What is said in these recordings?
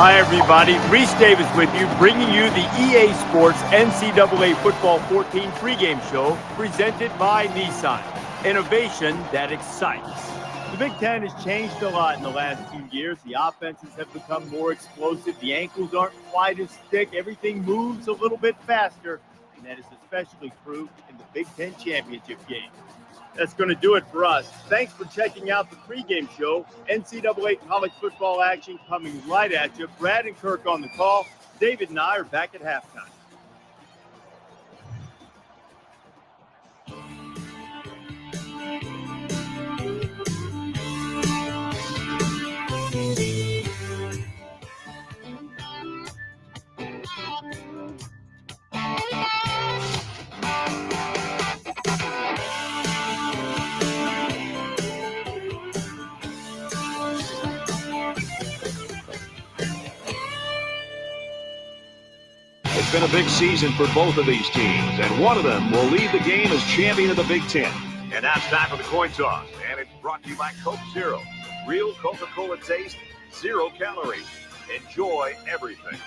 Hi, everybody. Reese Davis with you, bringing you the EA Sports NCAA Football 14 pregame show presented by Nissan. Innovation that excites. The Big Ten has changed a lot in the last few years. The offenses have become more explosive. The ankles aren't quite as thick. Everything moves a little bit faster, and that is especially true in the Big Ten championship game. That's going to do it for us. Thanks for checking out the pregame show. NCAA college football action coming right at you. Brad and Kirk on the call. David and I are back at halftime. It's been a big season for both of these teams, and one of them will lead the game as champion of the Big Ten. And now it's time for the coin toss, and it's brought to you by Coke Zero. Real Coca-Cola taste, 0 calories. Enjoy everything.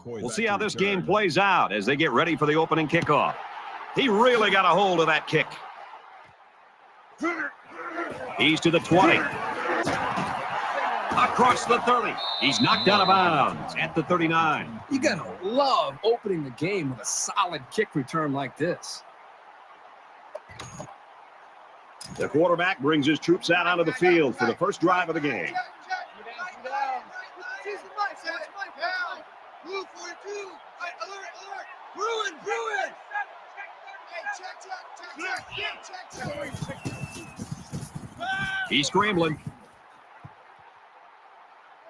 We'll see how this game plays out as they get ready for the opening kickoff. He really got a hold of that kick. He's to the 20. Across the 30. He's knocked out of bounds at the 39. You got to love opening the game with a solid kick return like this. The quarterback brings his troops out onto the field for the first drive of the game. Blue 42. Alert. Bruin. Check. He's scrambling.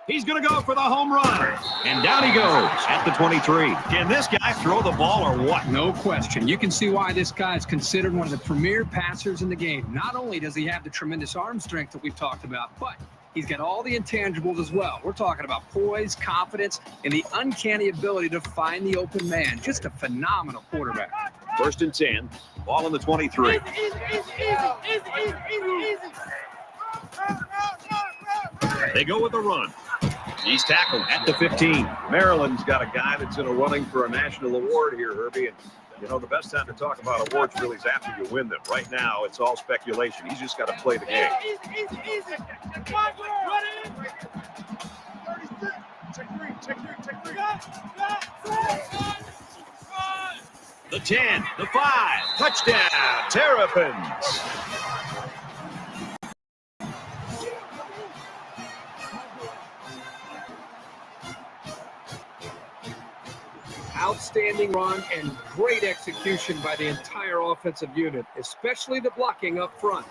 He's going to go for the home run. And down he goes at the 23. Can this guy throw the ball or what? No question. You can see why this guy is considered one of the premier passers in the game. Not only does he have the tremendous arm strength that we've talked about, but he's got all the intangibles as well. We're talking about poise, confidence, and the uncanny ability to find the open man. Just a phenomenal quarterback. 1st and 10. Ball on the 23. Easy. They go with the run. He's tackled at the 15. Maryland's got a guy that's in a running for a national award here, Herbie. And, you know, the best time to talk about awards really is after you win them. Right now, it's all speculation. He's just got to play the game. Easy. Check three. The 10, the 5, touchdown, Terrapins. Outstanding run and great execution by the entire offensive unit, especially the blocking up front.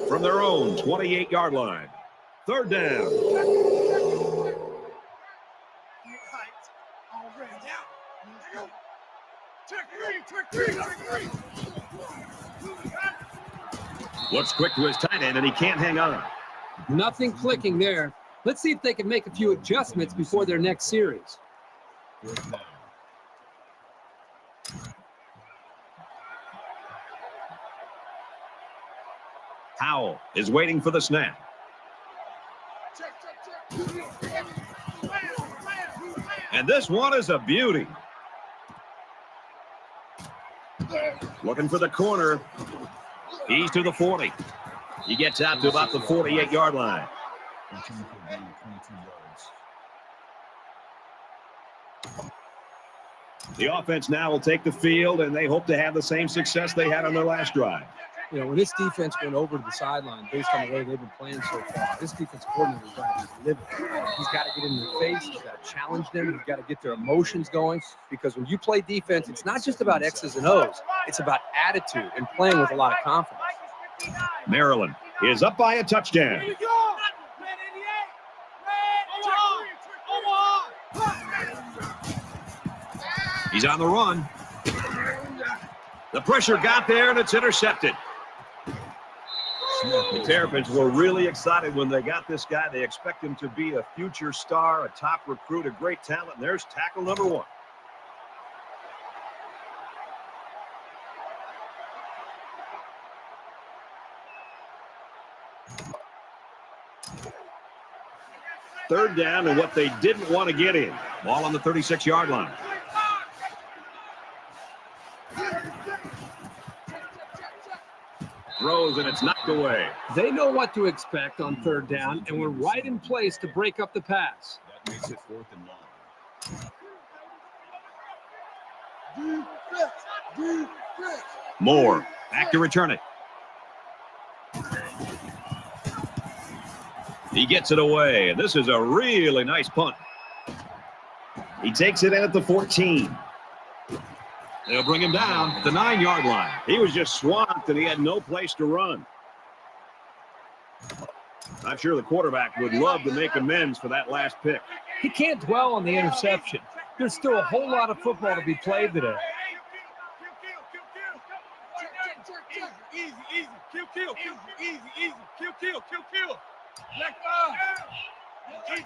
From their own 28-yard line. 3rd down. Check three. Looks quick to his tight end, and he can't hang on. Nothing clicking there. Let's see if they can make a few adjustments before their next series. Howell is waiting for the snap. And this one is a beauty. Looking for the corner. He's to the 40. He gets out to about the 48-yard line. The offense now will take the field, and they hope to have the same success they had on their last drive. You know, when this defense went over to the sideline, based on the way they've been playing so far, this defense coordinator is going to be livid. He's got to get in their face. He's got to challenge them. He's got to get their emotions going. Because when you play defense, it's not just about X's and O's. It's about attitude and playing with a lot of confidence. Maryland is up by a touchdown. Here we go. He's on the run. The pressure got there, and it's intercepted. The Terrapins were really excited when they got this guy. They expect him to be a future star, a top recruit, a great talent. And there's tackle number 1. Third down and what they didn't want to get in. Ball on the 36-yard line. Throws, and it's knocked away. They know what to expect on third down, and we're right in place to break up the pass. That makes it 4th and long. Moore back to return it. He gets it away. This is a really nice punt. He takes it in at the 14. They'll bring him down at the 9-yard line. He was just swamped, and he had no place to run. I'm sure the quarterback would love to make amends for that last pick. He can't dwell on the interception. There's still a whole lot of football to be played today. Easy, easy. Kill. Easy. Kill. Black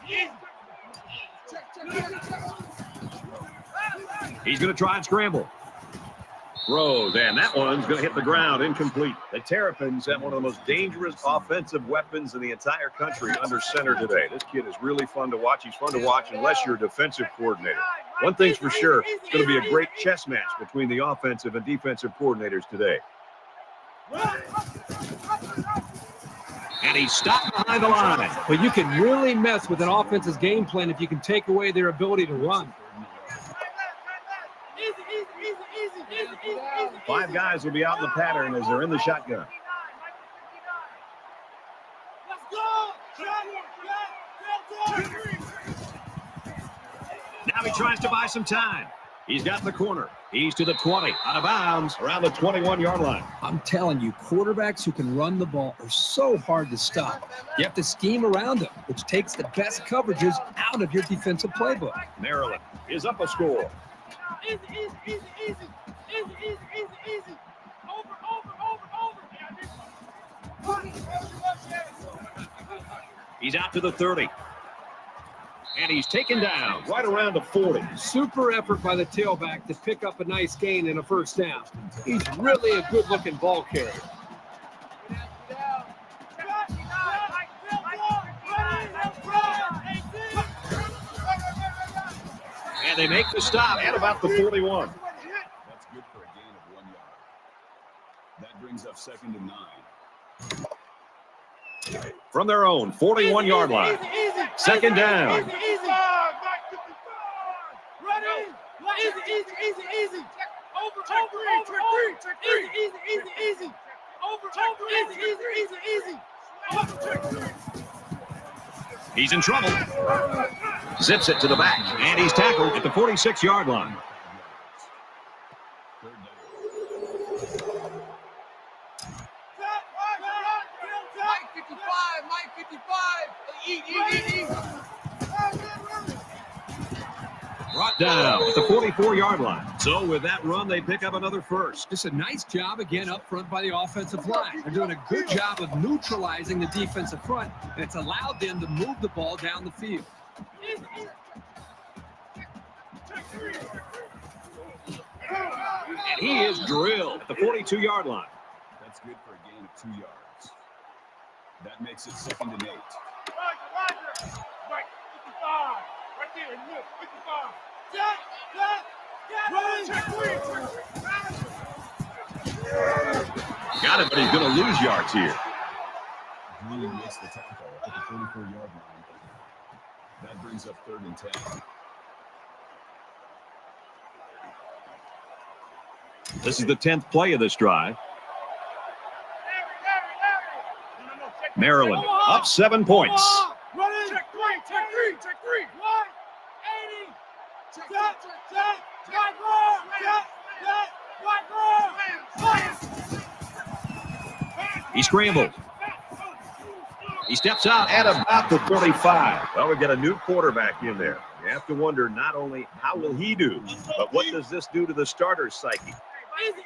easy. He's going to try and scramble. Throws, and that one's going to hit the ground, incomplete. The Terrapins have one of the most dangerous offensive weapons in the entire country under center today. This kid is really fun to watch. He's fun to watch unless you're a defensive coordinator. One thing's for sure, it's going to be a great chess match between the offensive and defensive coordinators today. And he's stopped behind the line. But you can really mess with an offense's game plan if you can take away their ability to run. 5 guys will be out in the pattern as they're in the shotgun. Let's go. Now he tries to buy some time. He's got the corner. He's to the 20, out of bounds, around the 21-yard line. I'm telling you, quarterbacks who can run the ball are so hard to stop. You have to scheme around them, which takes the best coverages out of your defensive playbook. Maryland is up a score. Easy. Over. He's out to the 30. And he's taken down right around the 40. Super effort by the tailback to pick up a nice gain and a first down. He's really a good-looking ball carrier. And they make the stop at about the 41. That's good for a gain of 1 yard. That brings up 2nd and 9. From their own 41-yard line. Second down. Easy. Over. Easy. He's in trouble. Zips it to the back, and he's tackled at the 46-yard line. Mike 55. Brought down at the 44-yard line. So with that run, they pick up another first. Just a nice job again up front by the offensive line. They're doing a good job of neutralizing the defensive front, and it's allowed them to move the ball down the field. And he is drilled at the 42-yard line. That's good for a gain of 2 yards. That makes it 2nd and 8. Right, 55. Right there, 55. Got it, but he's going to lose yards here. Green makes the tackle at the 44-yard line. That brings up 3rd and 10. This is the 10th play of this drive. Maryland up 7 points. Run in. Check three. Check three. Check three. 180. Check. White ball. Check. White ball. He scrambles. He steps out at about the 35. Well, we've got a new quarterback in there. You have to wonder not only how will he do, but what does this do to the starter's psyche? Easy.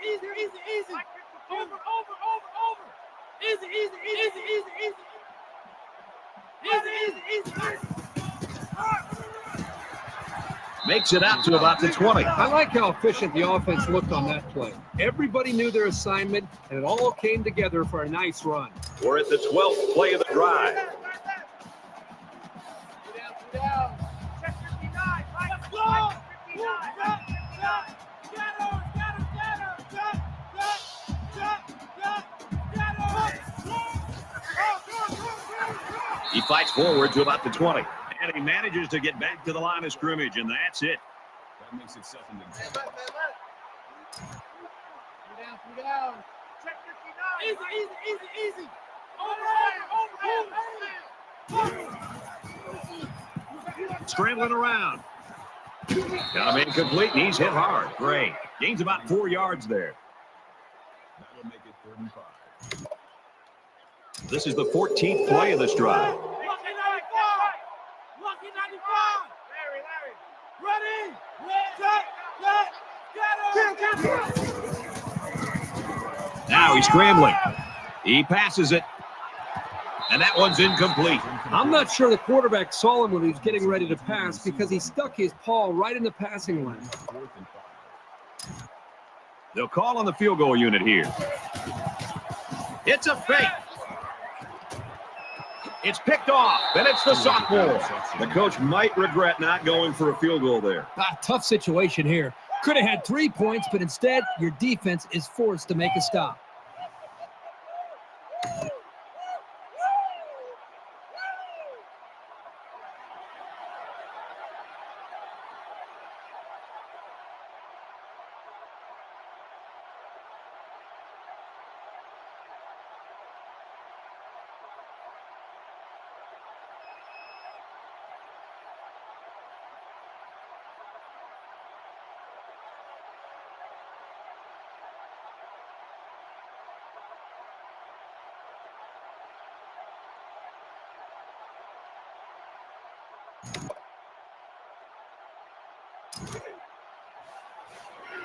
Over. Easy. Makes it out to about the 20. I like how efficient the offense looked on that play. Everybody knew their assignment, and it all came together for a nice run. We're at the 12th play of the drive. Down. Check 59. Let's go. 59. He fights forward to about the 20. And he manages to get back to the line of scrimmage, and that's it. That makes it 2nd and 10. Down. Check 59. Easy. Over. Scrambling around. Got him incomplete, and he's hit hard. Great. Gains about 4 yards there. That'll make it 3rd and 5. This is the 14th play of this drive. Lucky 95. Larry. Ready. Now he's scrambling. He passes it. And that one's incomplete. I'm not sure the quarterback saw him when he was getting ready to pass because he stuck his paw right in the passing lane. 4th and 5. They'll call on the field goal unit here. It's a fake. It's picked off, and it's the sophomore. The coach might regret not going for a field goal there. Tough situation here. Could have had 3 points, but instead, your defense is forced to make a stop.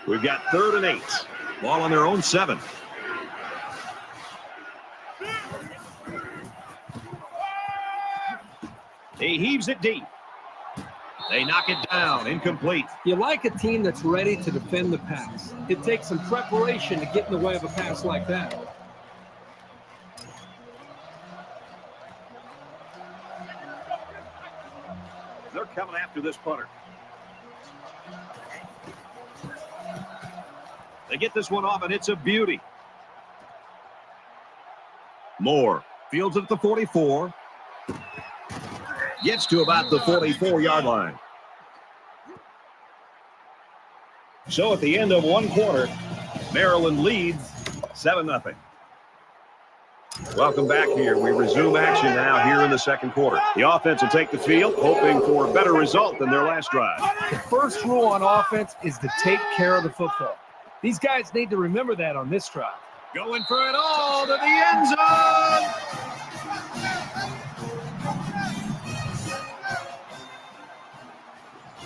We've got 3rd and 8. Ball on their own 7. He heaves it deep. They knock it down, incomplete. You like a team that's ready to defend the pass. It takes some preparation to get in the way of a pass like that. They're coming after this punter. They get this one off, and it's a beauty. Moore fields it at the 44. Gets to about the 44-yard line. So at the end of one quarter, Maryland leads 7-0. Welcome back here. We resume action now here in the second quarter. The offense will take the field, hoping for a better result than their last drive. The first rule on offense is to take care of the football. These guys need to remember that on this drive. Going for it all to the end zone.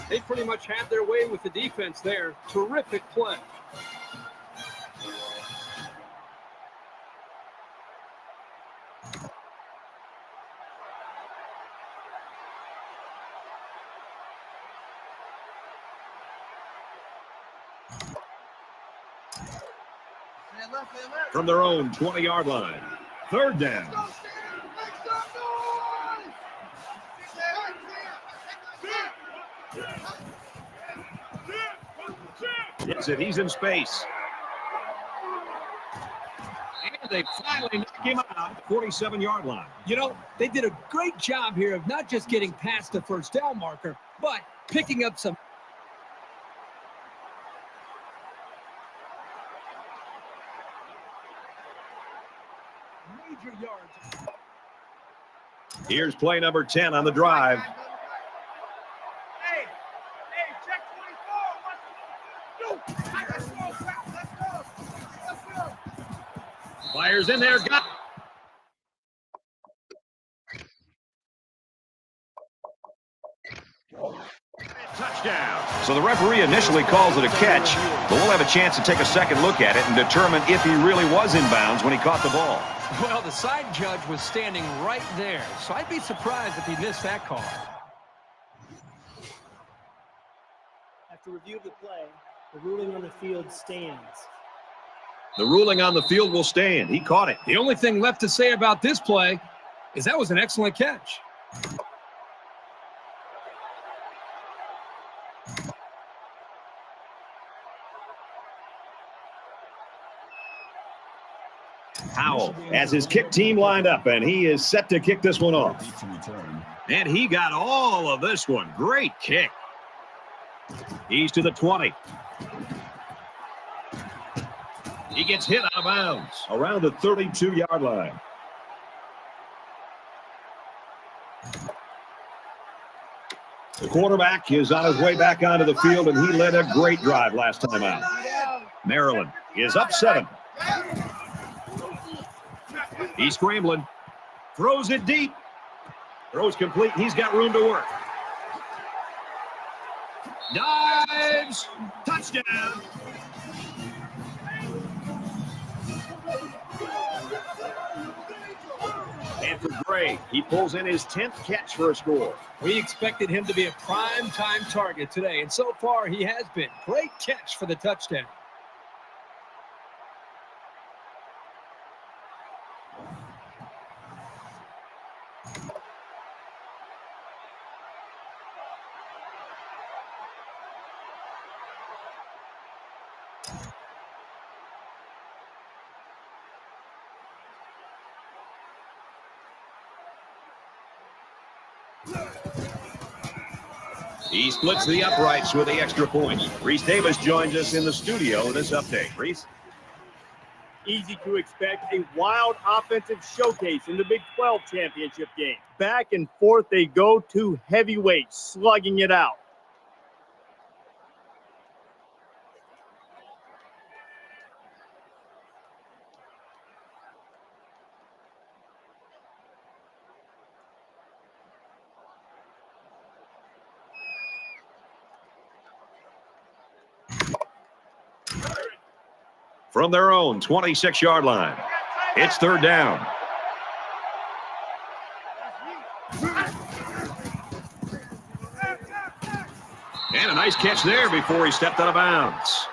They pretty much had their way with the defense there. Terrific play. From their own 20-yard line. 3rd down. Gets it. He's in space. And they finally knock him out at the 47-yard line. You know, they did a great job here of not just getting past the first down marker, but picking up some. your yards. Here's play number 10 on the drive. Hey, check 24. Let's go. Let's go. Fires in there. Got touchdown. So the referee initially calls it a catch, but we'll have a chance to take a second look at it and determine if he really was in bounds when he caught the ball. Well, the side judge was standing right there, so I'd be surprised if he missed that call. After review of the play, the ruling on the field stands. The ruling on the field will stand. He caught it. The only thing left to say about this play is that was an excellent catch. Howell has his kick team lined up, and he is set to kick this one off. And he got all of this one. Great kick. He's to the 20. He gets hit out of bounds around the 32-yard line. The quarterback is on his way back onto the field, and he led a great drive last time out. Maryland is up 7. He's scrambling. Throws it deep. Throws complete. He's got room to work. Dives. Touchdown. And for Gray, he pulls in his 10th catch for a score. We expected him to be a prime-time target today, and so far he has been. Great catch for the touchdown. He splits the uprights with the extra point. Reese Davis joins us in the studio with this update. Reese? Easy to expect a wild offensive showcase in the Big 12 championship game. Back and forth they go, two heavyweights slugging it out. From their own 26-yard line, it's third down. And a nice catch there before he stepped out of bounds.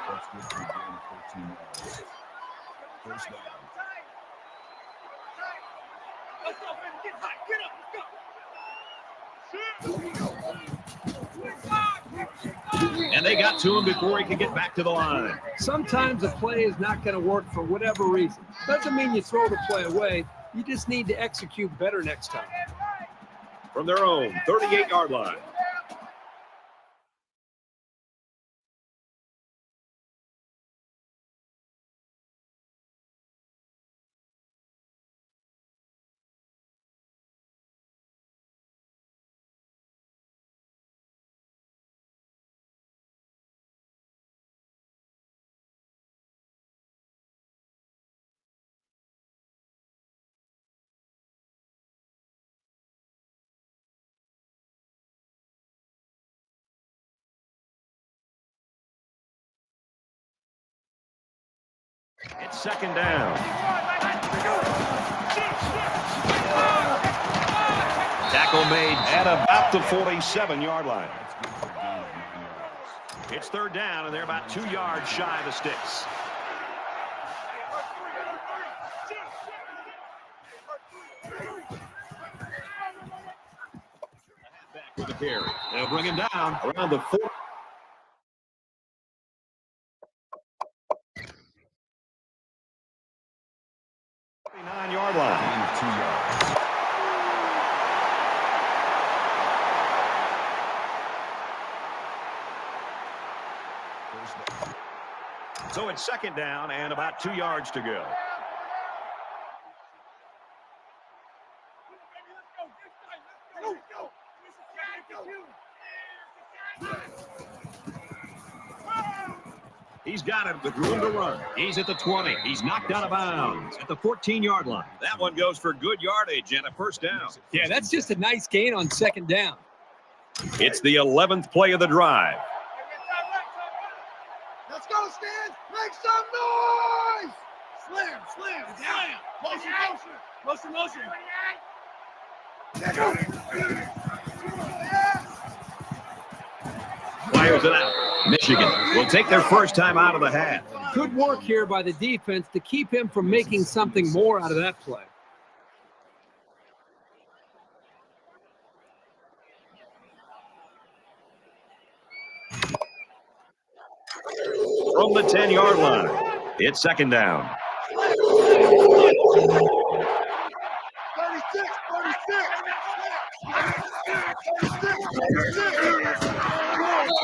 And they got to him before he could get back to the line. Sometimes a play is not going to work for whatever reason. Doesn't mean you throw the play away. You just need to execute better next time. From their own 38-yard line. It's second down. Tackle made at about the 47-yard line. It's third down, and they're about 2 yards shy of the sticks. Back with the carry. They'll bring him down around the 4. 9-yard line. 2 yards. So it's second down and about 2 yards to go. He's got it with room to run. He's at the 20. He's knocked out of bounds at the 14-yard line. That one goes for good yardage and a first down. Yeah, that's just a nice gain on second down. It's the 11th play of the drive. Let's go, Stan. Make some noise. Slam, slam, down. Motion. Fires it out. Michigan will take their first time out of the half. Good work here by the defense to keep him from making something more out of that play. From the 10-yard line, it's second down. 36.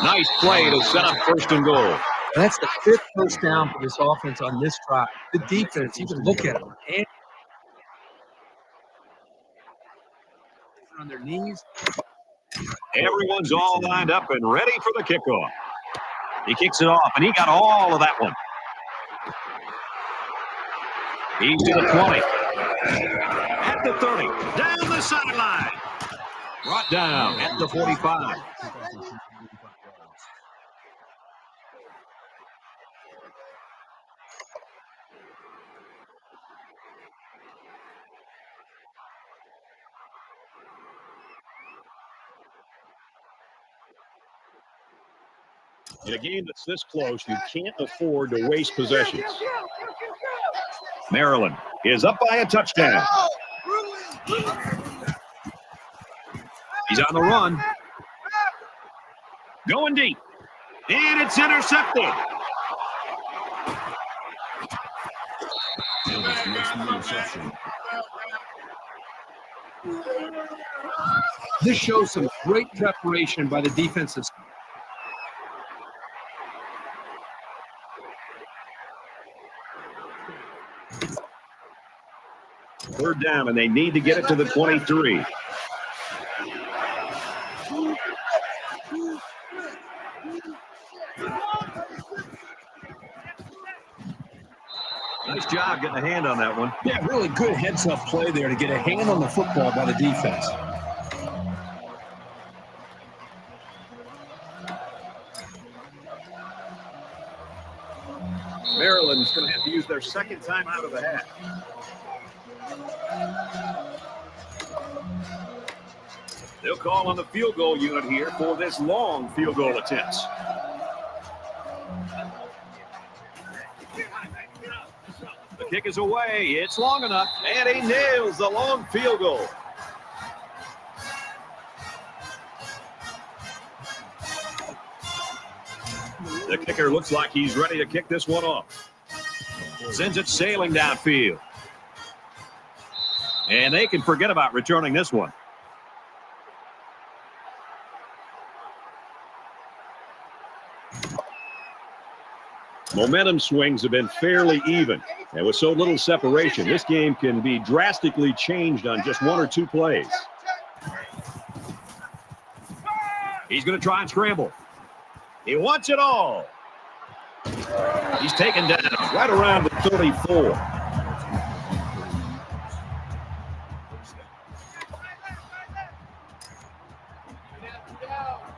Nice play to set up first and goal. That's the 5th first down for this offense on this drive. The defense, you can look at them and on their knees. Everyone's all lined up and ready for the kickoff. He kicks it off, and he got all of that one. He's to the 20. At the 30. Down the sideline. Brought down at the 45. In a game that's this close, you can't afford to waste possessions. Maryland is up by a touchdown. He's on the run. Going deep. And it's intercepted. This shows some great preparation by the defensive. Third down, and they need to get it to the 23. Nice job getting a hand on that one. Yeah, really good heads-up play there to get a hand on the football by the defense. Maryland's going to have to use their second time out of the half. They'll call on the field goal unit here for this long field goal attempt. The kick is away. It's long enough, and he nails the long field goal. The kicker looks like he's ready to kick this one off. Sends it sailing downfield. And they can forget about returning this one. Momentum swings have been fairly even. And with so little separation, this game can be drastically changed on just one or two plays. He's going to try and scramble. He wants it all. He's taken down right around the 34.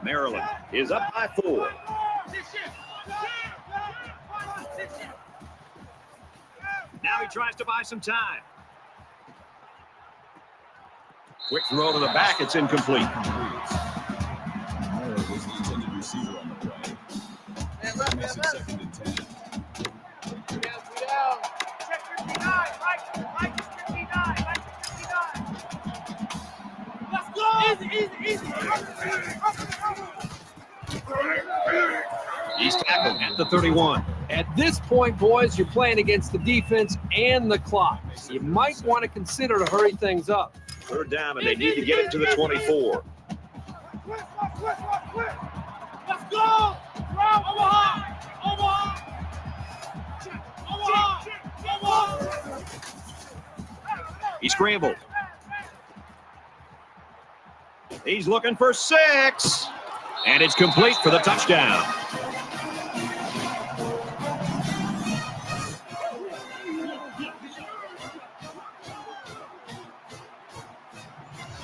Maryland is up by 4. Now he tries to buy some time. Quick throw to the back. It's incomplete. Second and 10. Let's go! Easy. He's tackled at the 31. At this point, boys, you're playing against the defense and the clock. You might want to consider to hurry things up. Third down, and they need to get it to the 24. Let's go! Omaha! He scrambled. He's looking for 6. And it's complete for the touchdown.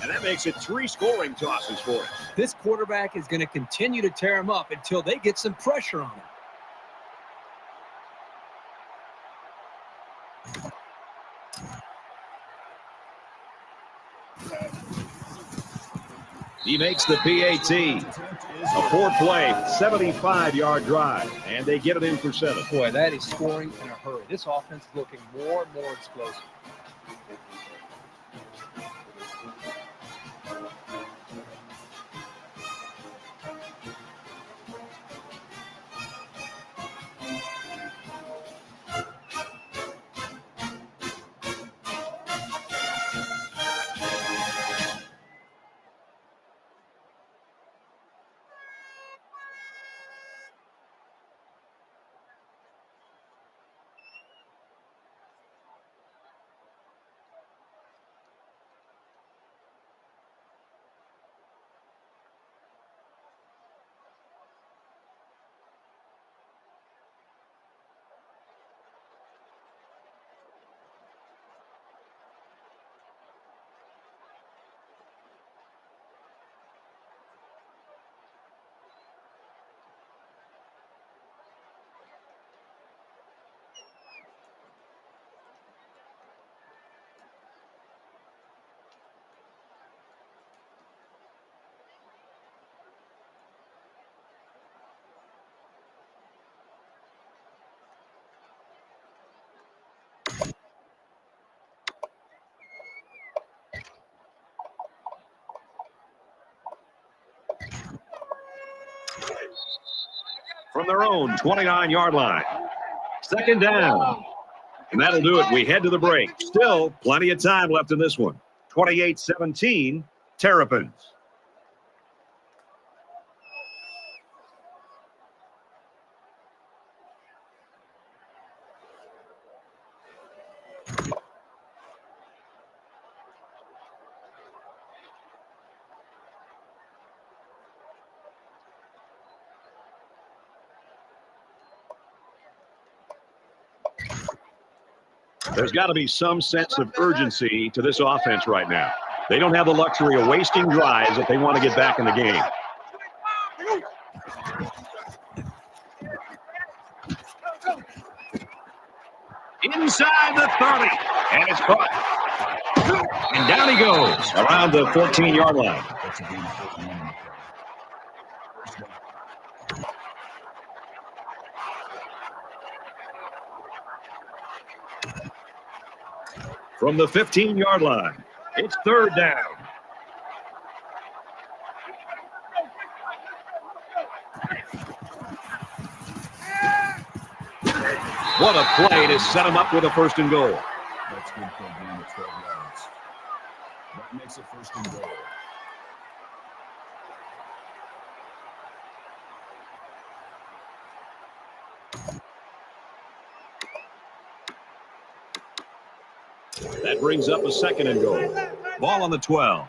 And that makes it 3 scoring tosses for him. This quarterback is going to continue to tear him up until they get some pressure on him. He makes the PAT. A 4-play, 75-yard drive. And they get it in for 7. Boy, that is scoring in a hurry. This offense is looking more and more explosive. From their own 29-yard line. 2nd down. And that'll do it. We head to the break. Still plenty of time left in this one. 28-17, Terrapins. There's got to be some sense of urgency to this offense right now. They don't have the luxury of wasting drives if they want to get back in the game. Inside the 30, and it's caught. And down he goes around the 14-yard line. From the 15-yard line, it's 3rd down. What a play to set him up with a 1st and goal. That's good for a gain of 12 yards. That makes it 1st and goal. That brings up a 2nd and goal. Ball on the 12.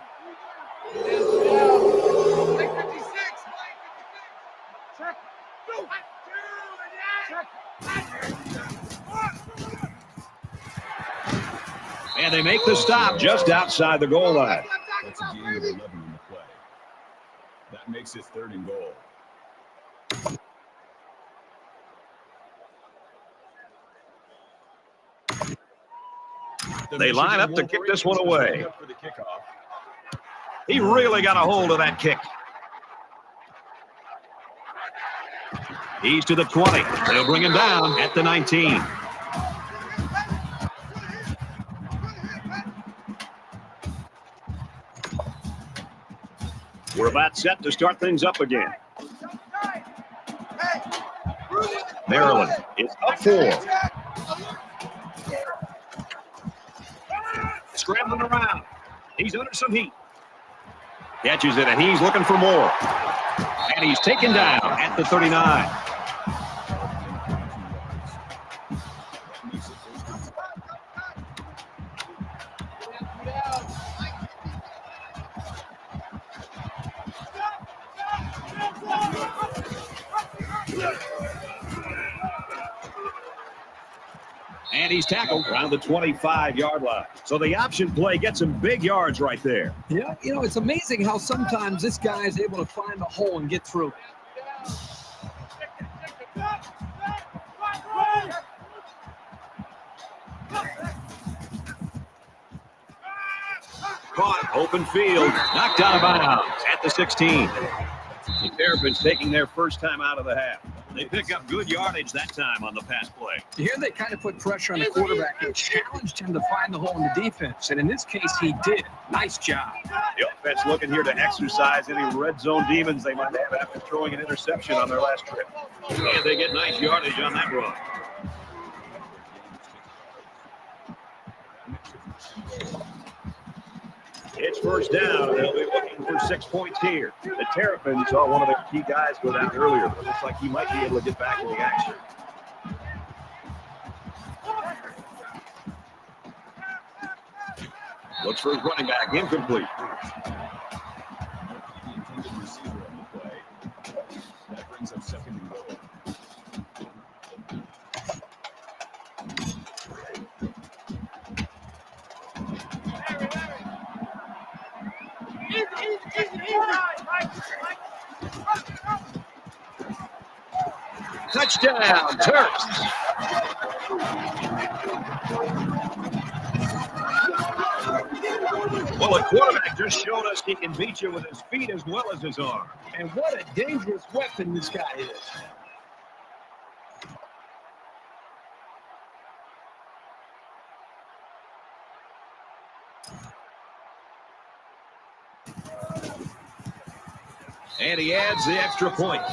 And they make the stop just outside the goal line. That's a gain of 11 in the play. That makes it 3rd and goal. They line up to kick this one away. He really got a hold of that kick. He's to the 20. They'll bring him down at the 19. We're about set to start things up again. Maryland is up 4. Scrambling around. He's under some heat. Catches it, and he's looking for more. And he's taken down at the 39. And he's tackled around the 25-yard line. So the option play gets him big yards right there. Yeah, you know, it's amazing how sometimes this guy is able to find the hole and get through. Caught, open field, knocked out of bounds at the 16. The Terrapins taking their first time out of the half. They pick up good yardage that time on the pass play. Here they kind of put pressure on the quarterback and challenged him to find the hole in the defense. And in this case, he did. Nice job. The offense looking here to exercise any red zone demons they might have after throwing an interception on their last trip. And they get nice yardage on that run. It's first down, and they'll be looking for 6 points here. The Terrapins saw one of their key guys go down earlier, but it looks like he might be able to get back in the action. Looks for his running back, incomplete. That brings up second and goal. Touchdown, Terps. Well, a quarterback just showed us he can beat you with his feet as well as his arm. And what a dangerous weapon this guy is. And he adds the extra point.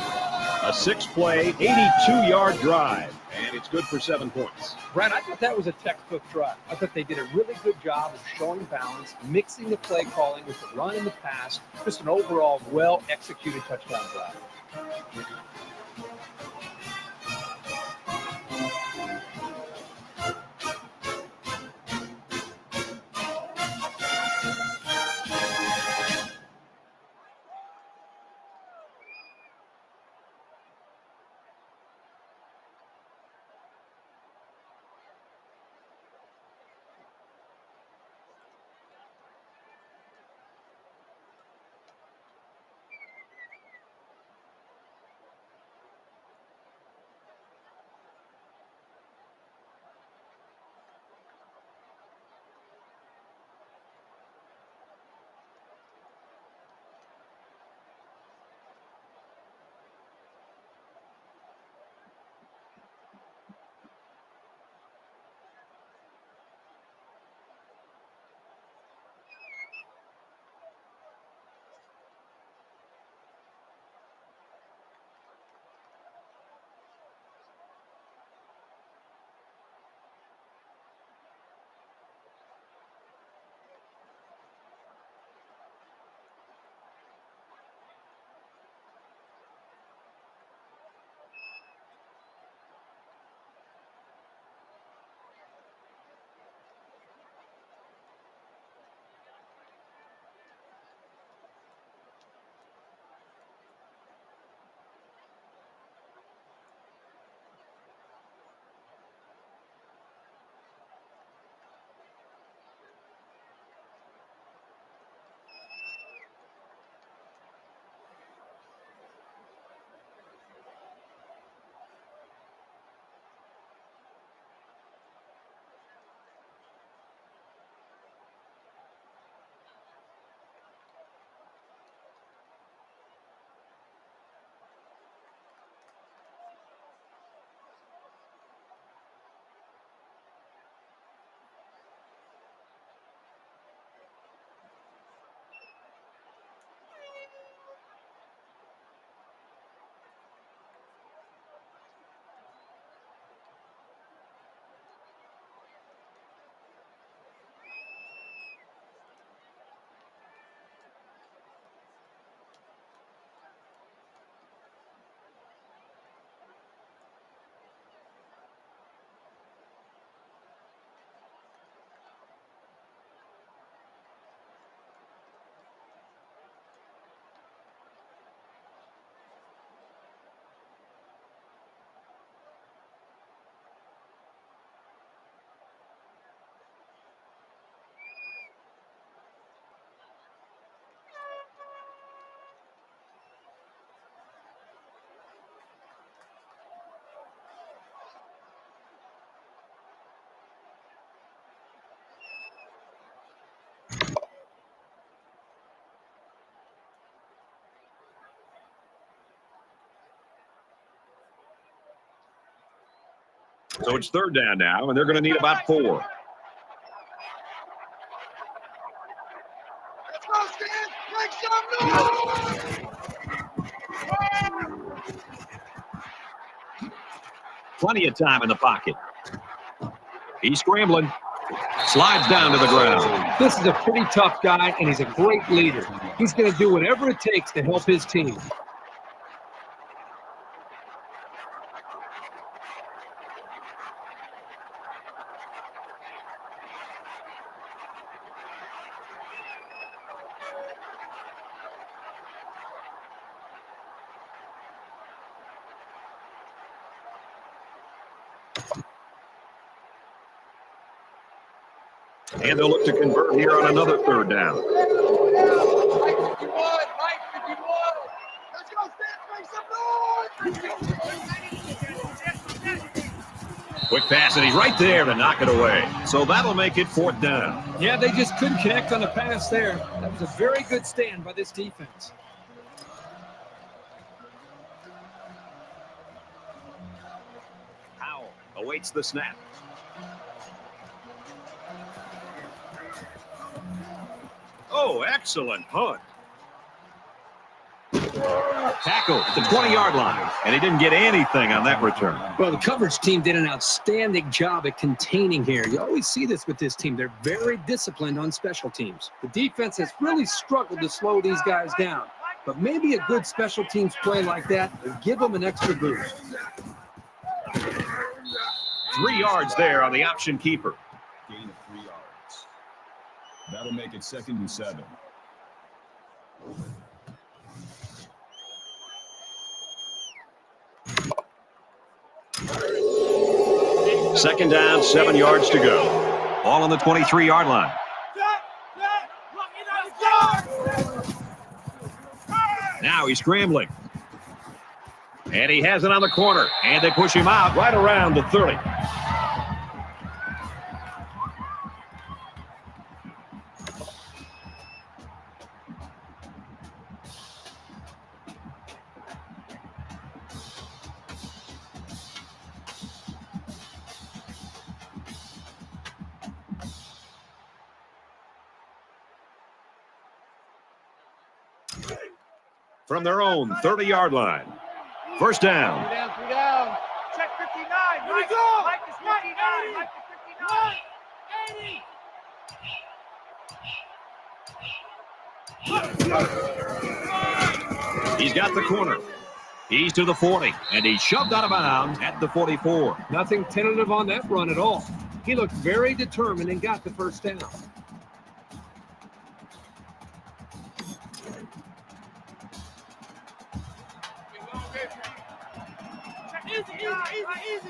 A 6-play, 82-yard drive. And it's good for 7 points. Brad, I thought that was a textbook drive. I thought they did a really good job of showing balance, mixing the play calling with the run and the pass. Just an overall well-executed touchdown drive. So it's third down now, and they're going to need about 4. Let's go, Stan. Make some noise. Plenty of time in the pocket. He's scrambling. Slides down to the ground. This is a pretty tough guy, and he's a great leader. He's going to do whatever it takes to help his team. And they'll look to convert here on another third down. Let's go, Stan. Make some noise. Quick pass, and he's right there to knock it away. So that'll make it 4th down. Yeah, they just couldn't connect on the pass there. That was a very good stand by this defense. Howell awaits the snap. Oh, excellent punt. Tackle at the 20-yard line, and he didn't get anything on that return. Well, the coverage team did an outstanding job at containing here. You always see this with this team. They're very disciplined on special teams. The defense has really struggled to slow these guys down. But maybe a good special teams play like that will give them an extra boost. 3 yards there on the option keeper. Gain of 3 yards. That'll make it 2nd and 7. Second down, 7 yards to go. All on the 23-yard line. Now he's scrambling. And he has it on the corner. And they push him out right around the 30. From their own 30-yard line. First down. 3 down, 3 down. Check 59. Here we go. Mike is 59. Mike is 59. He's got the corner. He's to the 40, and he's shoved out of bounds at the 44. Nothing tentative on that run at all. He looked very determined and got the first down. Easy. Over. Easy.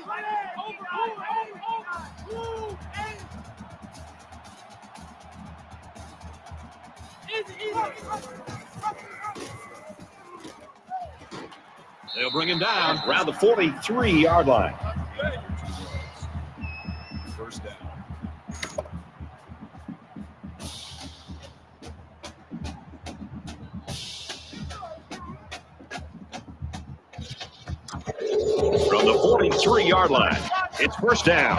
They'll bring him down around the 43-yard line. First down. From the 43-yard line, it's first down.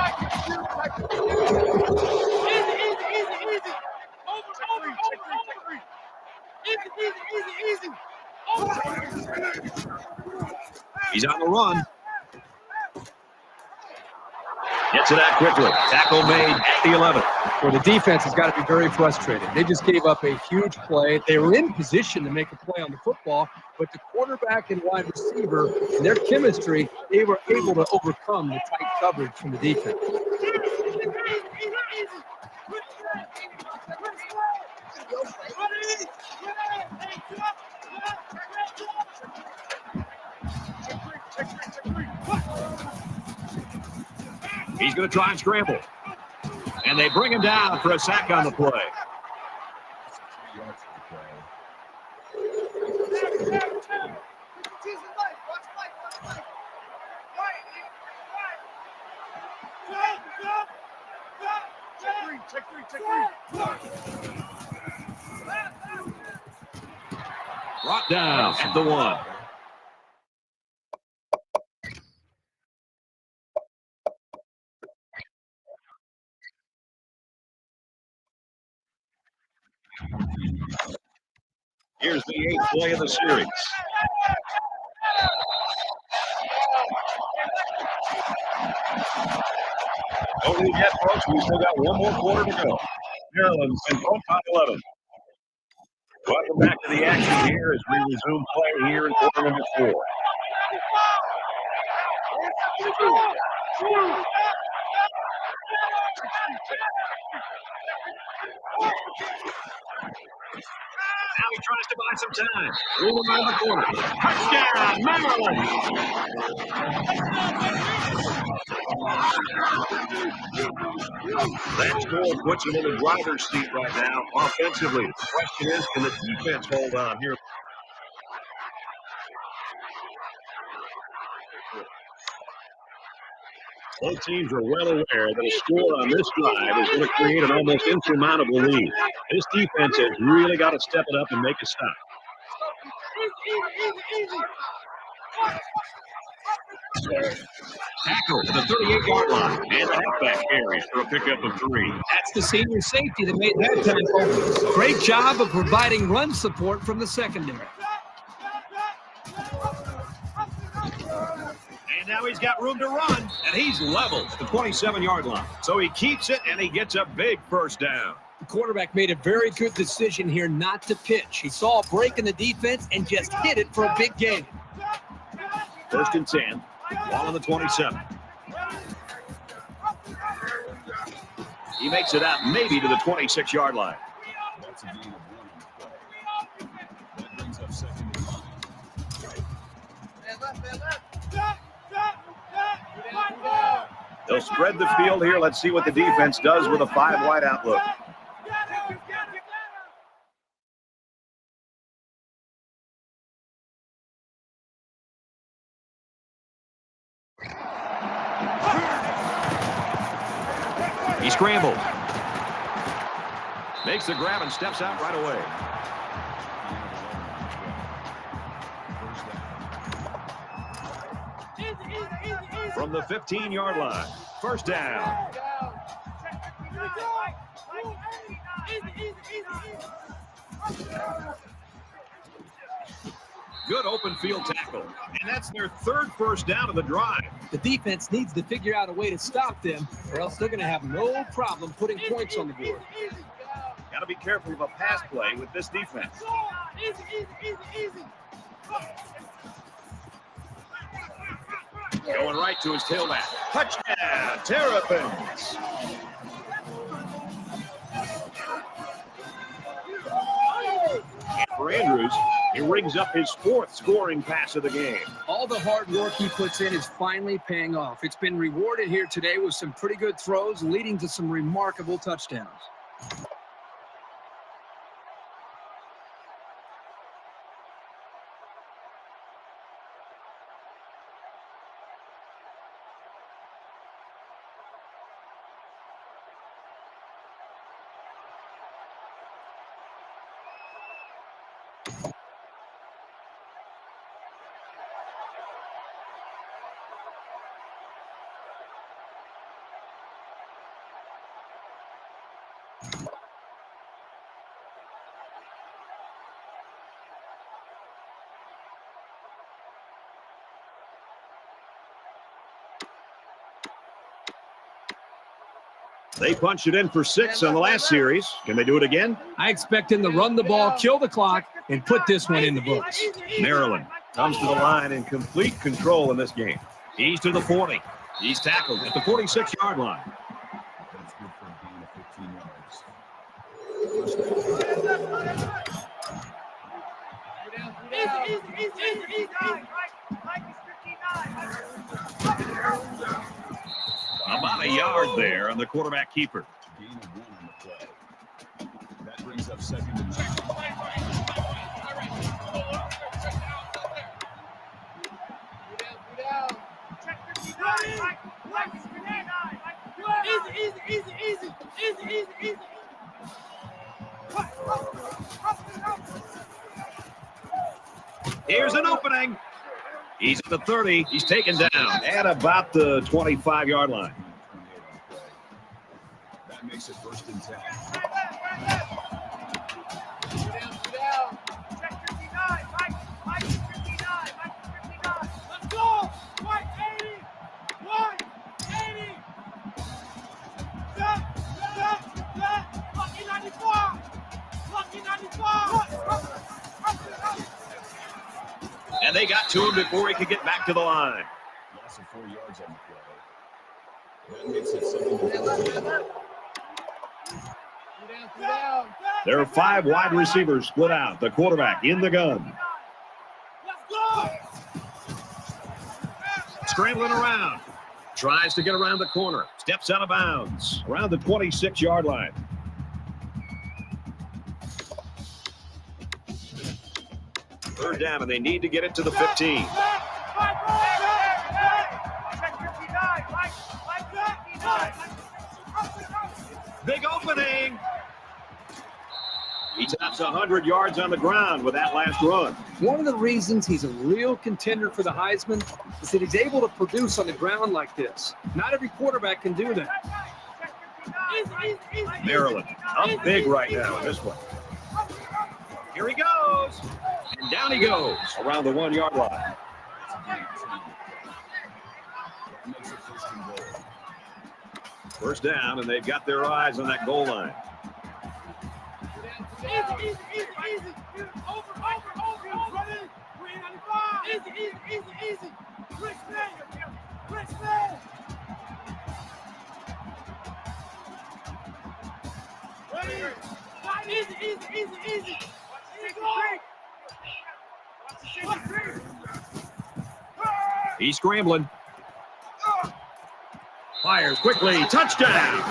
He's on the run. Gets it out quickly. Tackle made at the 11. Well, the defense has got to be very frustrated. They just gave up a huge play. They were in position to make a play on the football, but the quarterback and wide receiver, and their chemistry, they were able to overcome the tight coverage from the defense. He's going to try and scramble. And they bring him down for a sack on the play. 3 yards for the play. Check three. Brought down at the 1. Here's the 8th play of the series. Don't leave yet, folks. We still got one more quarter to go. Maryland's in front by 11. Welcome back to the action here as we resume play here in quarter number 4. Now he tries to buy some time. Roll around the corner. Touchdown, Maryland! That score puts him in the driver's seat right now offensively. The question is, can the defense hold on here? Both teams are well aware that a score on this drive is going to create an almost insurmountable lead. This defense has really got to step it up and make a stop. Tackle to the 38-yard line, and the halfback carries for a pickup of 3. That's the senior safety that made that tackle. Great job of providing run support from the secondary. And now he's got room to run, and he's level at the 27-yard line. So he keeps it, and he gets a big first down. The quarterback made a very good decision here not to pitch. He saw a break in the defense and just hit it for a big gain. 1st and 10, ball on the 27. He makes it out maybe to the 26-yard line. That's a gain of 1 on the play. That brings up 2nd and 1. They'll spread the field here. Let's see what the defense does with a 5-wide outlook. He scrambled. Makes the grab and steps out right away. From the 15-yard line, 1st down. Good open field tackle. And that's their 3rd first down of the drive. The defense needs to figure out a way to stop them, or else they're going to have no problem putting points on the board. Got to be careful of a pass play with this defense. Going right to his tailback. Touchdown, Terrapins. And for Andrews, he rings up his 4th scoring pass of the game. All the hard work he puts in is finally paying off. It's been rewarded here today with some pretty good throws, leading to some remarkable touchdowns. They punched it in for 6 on the last series. Can they do it again? I expect him to run the ball, kill the clock, and put this one in the books. Maryland comes to the line in complete control in this game. He's to the 40. He's tackled at the 46-yard line. That's good for a gain of 15 yards. About a yard there on the quarterback keeper. Gain of 1 on the play. That brings up 2nd and 9. Here's an opening. He's at the 30. He's taken down at about the 25-yard line. That makes it 1st and 10. And they got to him before he could get back to the line. Loss of 4 yards on the play. That makes it 7-4. There are 5 wide receivers split out. The quarterback in the gun. Scrambling around. Tries to get around the corner. Steps out of bounds. Around the 26-yard line. Third down, and they need to get it to the 15. Big opening. He taps 100 yards on the ground with that last run. One of the reasons he's a real contender for the Heisman is that he's able to produce on the ground like this. Not every quarterback can do that. Maryland up big right now in this one. Here he goes. And down he goes around the 1-yard line. That makes it 1st and goal. First down, and they've got their eyes on that goal line. Easy. Over. Easy. Richmond. Easy. He's scrambling. Fires quickly. Touchdown.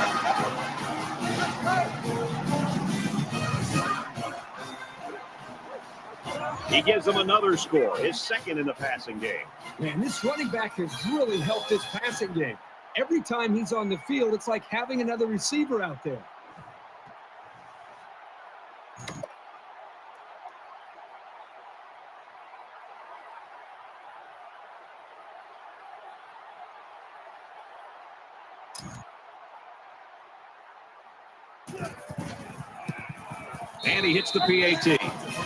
He gives them another score, his second in the passing game. Man, this running back has really helped this passing game. Every time he's on the field, it's like having another receiver out there. And he hits the PAT.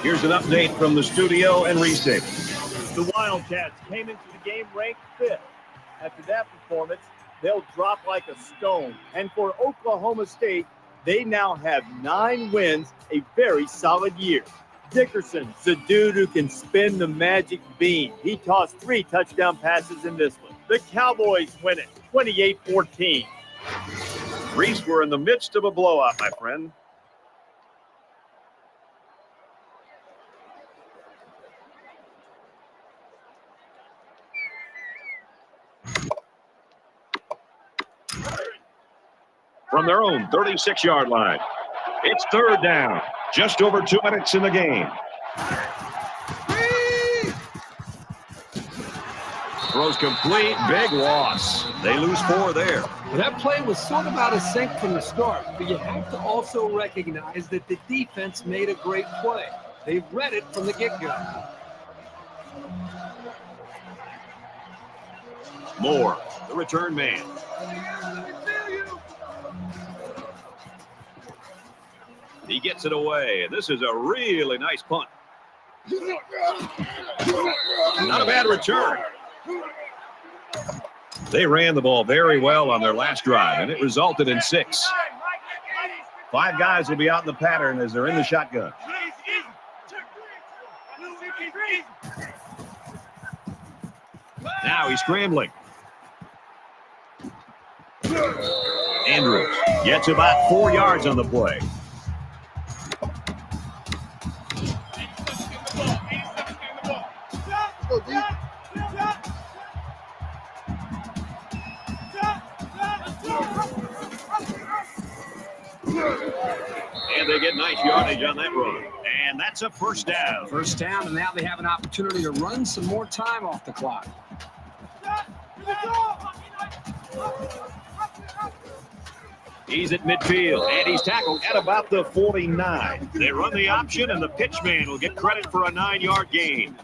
Here's an update from the studio and Reese Davis. The Wildcats came into the game ranked 5th. After that performance, they'll drop like a stone. And for Oklahoma State, they now have 9 wins, a very solid year. Dickerson's the dude who can spin the magic bean. He tossed 3 touchdown passes in this one. The Cowboys win it, 28-14. Reese, we're in the midst of a blowout, my friend. From their own 36-yard line. It's 3rd down. Just over 2 minutes in the game. Throws complete. Big loss. They lose 4 there. Well, that play was sort of out of sync from the start, but you have to also recognize that the defense made a great play. They read it from the get-go. Moore, the return man. He gets it away. This is a really nice punt. Not a bad return. They ran the ball very well on their last drive, and it resulted in 6. 5 guys will be out in the pattern as they're in the shotgun. Now he's scrambling. Andrews gets about 4 yards on the play. And they get nice yardage on that run. And that's a first down. First down, and now they have an opportunity to run some more time off the clock. He's at midfield, and he's tackled at about the 49. They run the option, and the pitchman will get credit for a 9-yard gain.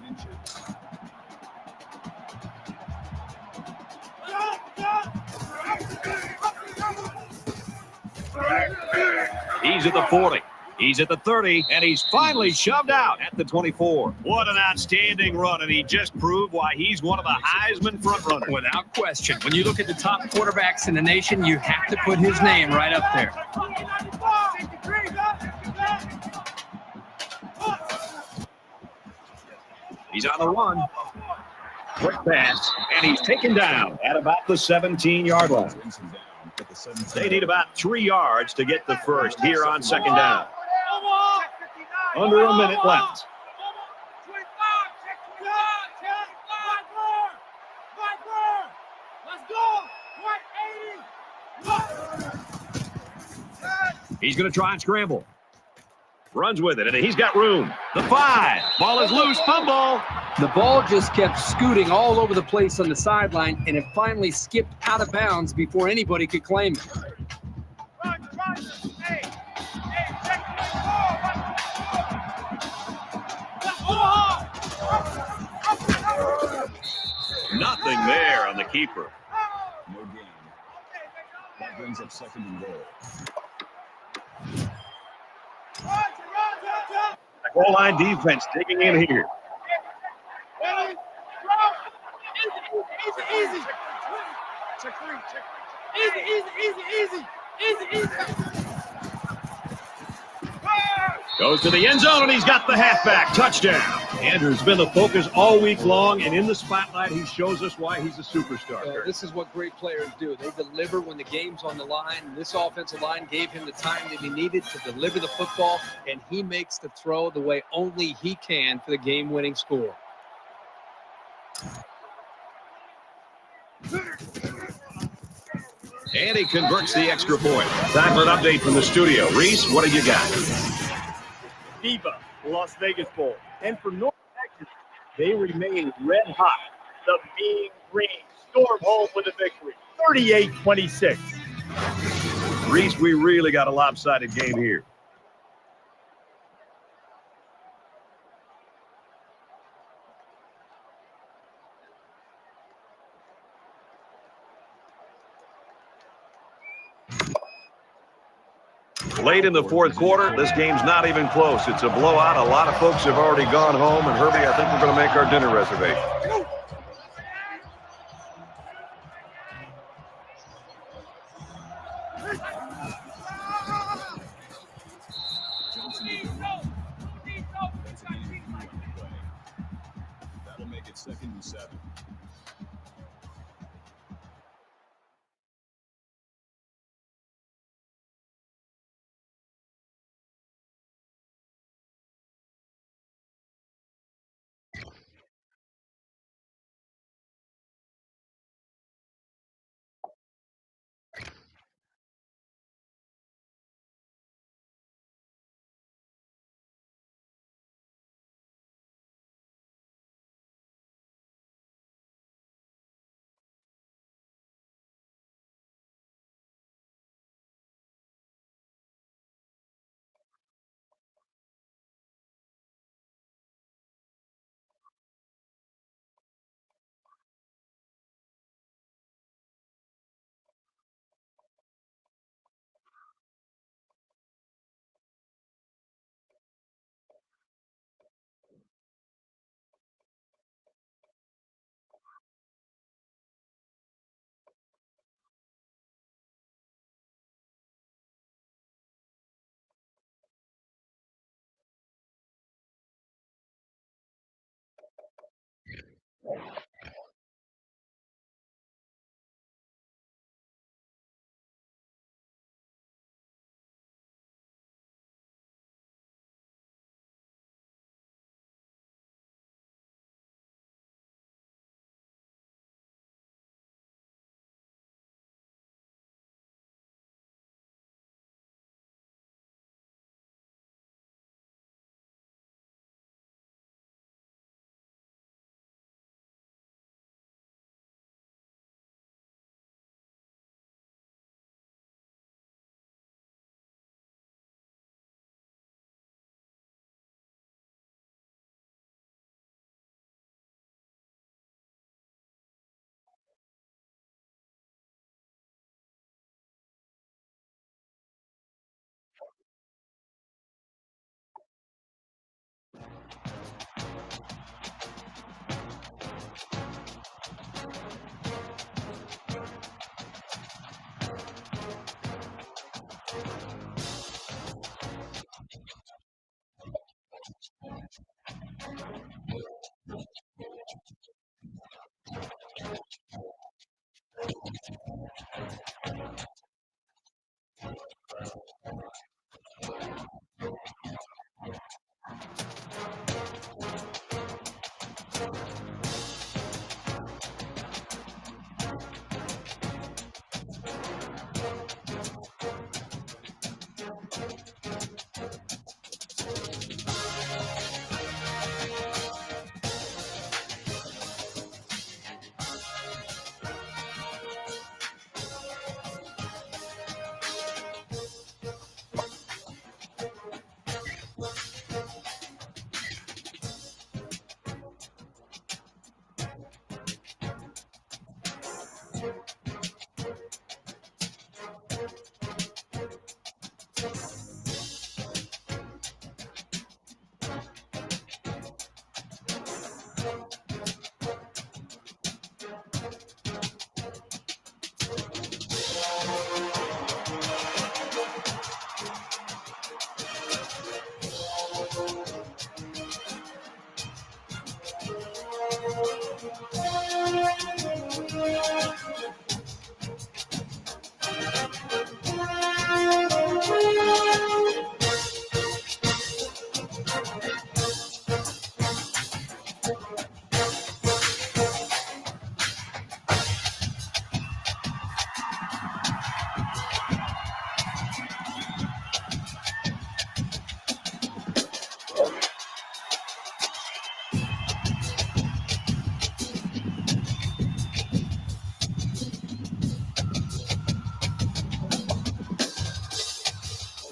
He's at the 40. He's at the 30, and he's finally shoved out at the 24. What an outstanding run, and he just proved why he's one of the Heisman frontrunners. Without question. When you look at the top quarterbacks in the nation, you have to put his name right up there. He's on the run. Quick pass, and he's taken down at about the 17-yard line. They need about 3 yards to get the first here on second down. Under a minute left. He's going to try and scramble. Runs with it, and he's got room. The 5. Ball is loose. Fumble. The ball just kept scooting all over the place on the sideline, and it finally skipped out of bounds before anybody could claim it. Nothing there on the keeper. No gain. That brings up second and goal. The goal line defense digging in here. Goes to the end zone, and he's got the halfback. Touchdown. Andrew's been the focus all week long, and in the spotlight, he shows us why he's a superstar. This is what great players do. They deliver when the game's on the line. This offensive line gave him the time that he needed to deliver the football, and he makes the throw the way only he can for the game-winning score. And he converts the extra point. Time for an update from the studio. Reese, what do you got? FIBA, the Las Vegas Bowl. And for North Texas, they remain red hot. The Mean Green storm home with a victory, 38-26. Reese, we really got a lopsided game here. Late in the fourth quarter, this game's not even close. It's a blowout. A lot of folks have already gone home. And, Herbie, I think we're going to make our dinner reservation. That'll make it second and 7.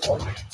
Oh,